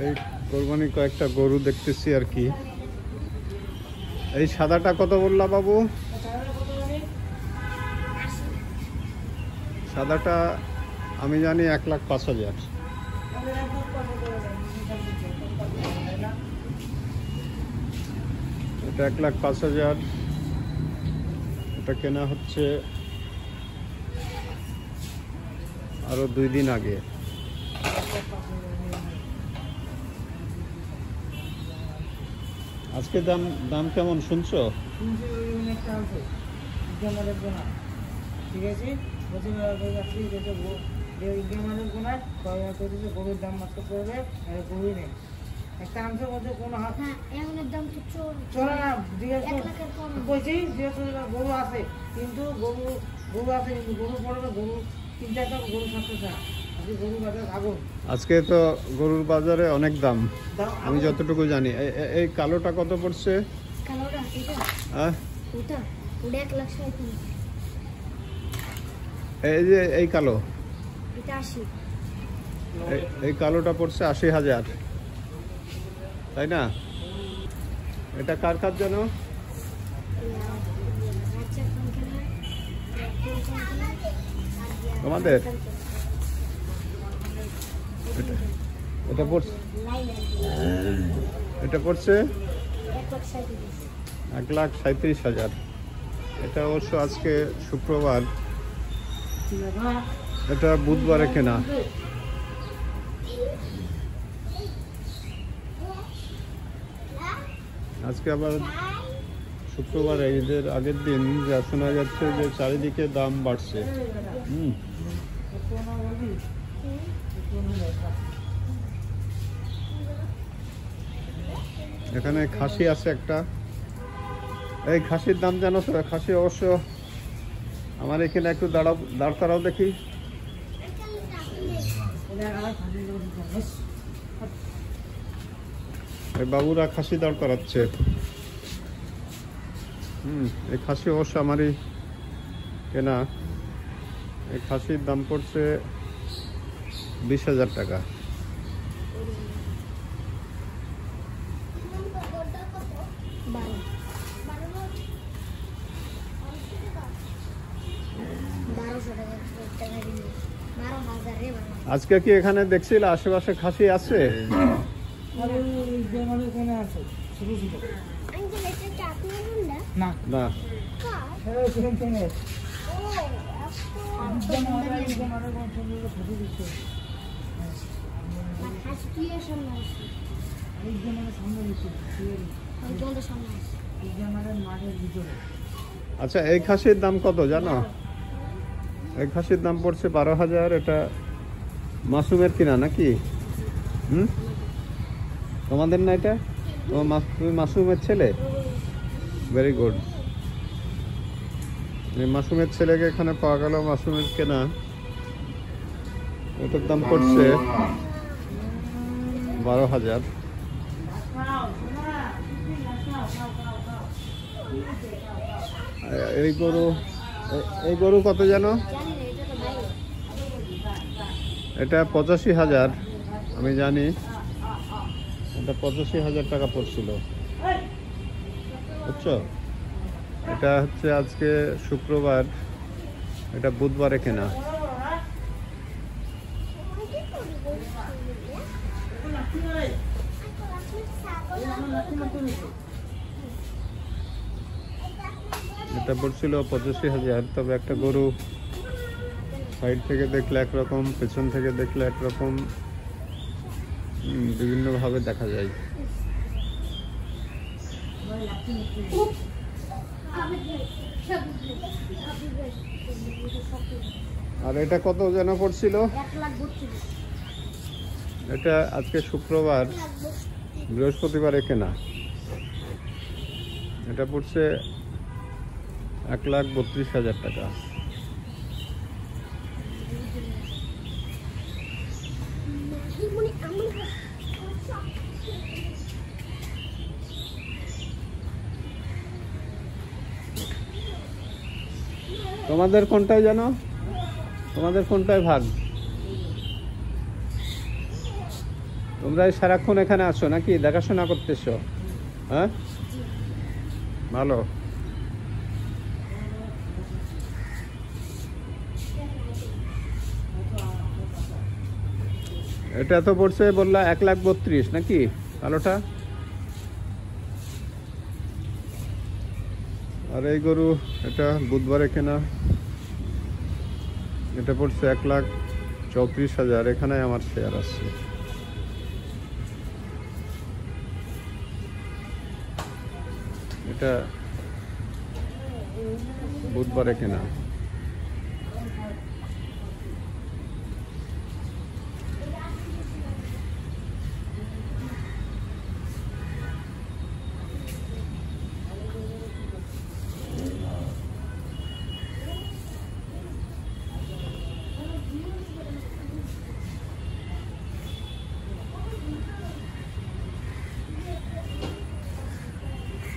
এই কোরবানি কয়েকটা গরু দেখতেছি আর কি। এই সাদাটা কত বললা বাবু? সাদাটা আমি জানি 1,05,000। এটা 1,05,000। এটা কেনা হচ্ছে আরো 2 দিন আগে। আজকে দাম কেমন শুনছো? ঠিক আছে, গরুর দাম মাত্র পড়বে, গরুই নেই একটা আনছে বলছে কোনো হাত চলে না। বলছি গরু আছে কিন্তু গরু আছে কিন্তু গরু পড়বে, গরু 3-4টা গরু থাকতে চায়। আজকে তো গরুর বাজারে অনেক দাম, আমি যতটুকু জানি। এই কালোটা কত পড়ছে? এই যে এই কালো, এই কালোটা পড়ছে 80,000, তাই না? এটা কার কাজ জানো? তোমাদের? এটা পড়ছে 1,37,000। এটা অবশ্য আজকে শুক্রবার, এটা বুধবারে কেনা। আজকে আবার শুক্রবার, ঈদের আগের দিন, যা শোনা যাচ্ছে যে চারিদিকে দাম বাড়ছে। এখানে খাসি আছে একটা। এই খাসির দাম জানো তো? খাসি অবশ্য আমার এখানে একটু দাঁড় করাও দেখি। এই বাবুরা খাসি দাঁড় করাচ্ছে। এই খাসি অবশ্য আমারই কেনা। এই খাসির দাম পড়ছে 20,000 টাকা। আজকে কি এখানে দেখছিল আশেপাশে খাসি আছে? না না, আচ্ছা এই খাসির দাম কত জানো? এই খাসির দাম পড়ছে 12,000। এটা মাসুমের কিনা নাকি? তোমাদের না এটা? তুমি মাসুমের ছেলে? Very good. মাসুমের ছেলেকে এখানে পাওয়া গেল, মাসুমের কেনা। এটার দাম পড়ছে 12,000। এই গরু কত জানো? এটা 85,000, আমি জানি। এটা 85,000 টাকা পড়ছিল, বুঝছো? এটা হচ্ছে আজকে শুক্রবার, এটা বুধবারে কেনা। এটা পড়ছিল 85,000। তবে একটা গরু সাইড থেকে দেখলে একরকম, পেছন থেকে দেখলে একরকম, বিভিন্নভাবে দেখা যায়। আর এটা কত যেন পড়ছিল? এটা আজকে শুক্রবার, বৃহস্পতিবারে কেনা। এটা পড়ছে 1,32,000 টাকা। তোমাদের কোনটায় জানো? তোমাদের কোনটায় ভাগ? তোমরা সারাক্ষণ এখানে আসো নাকি, দেখাশোনা করতেছো? হ্যাঁ, ভালো। এটা তো পড়ছে বললা 1,32,000 নাকি কালোটা? আর এই গরু এটা বুধবারে কেনা, এটা পড়ছে 1,34,000। এখানে আমার শেয়ার আছে। এটা বুধবারে কেনা।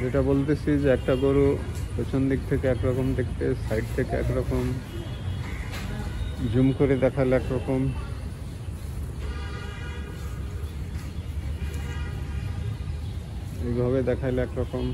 যেটা বলতেছি যে একটা গরু পেছন দিক থেকে একরকম দেখতে, সাইড থেকে একরকম, জুম করে দেখালে একরকম, এইভাবে দেখাইলে একরকম।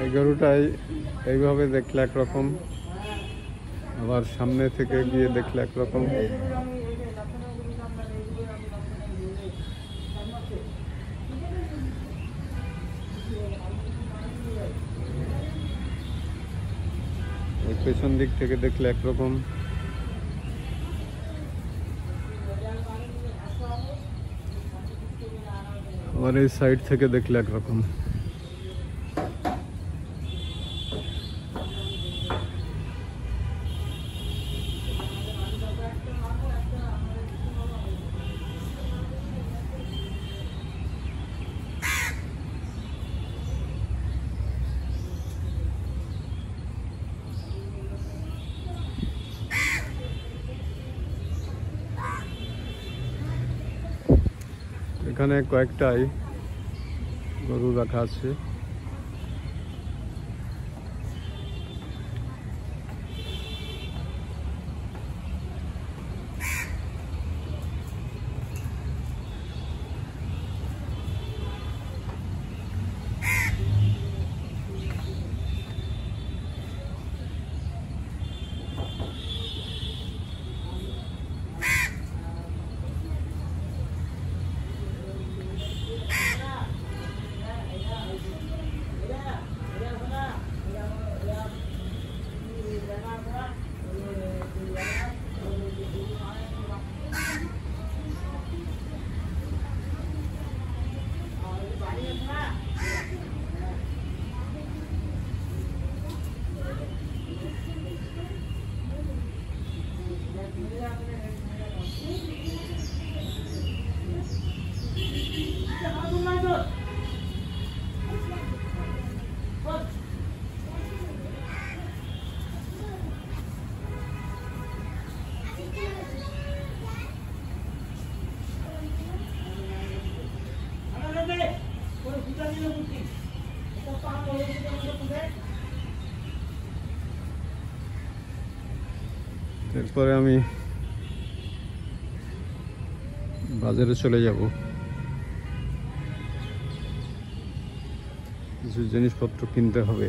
এই গরুটাই এইভাবে দেখলে একরকম, আবার সামনে থেকে গিয়ে দেখলে একরকম। পেছন দিক থেকে দেখলে একরকম, আবার এই সাইড থেকে দেখলে একরকম। এখানে কয়েকটাই গরু রাখা আছে। এরপরে আমি বাজারে চলে যাব, কিছু জিনিসপত্র কিনতে হবে।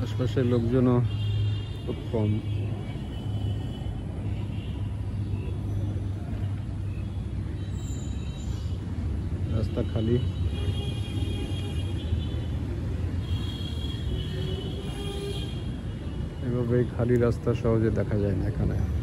আশপাশের লোকজনও খুব কম। রাস্তা খালি। এভাবে খালি রাস্তা সহজে দেখা যায় না এখানে।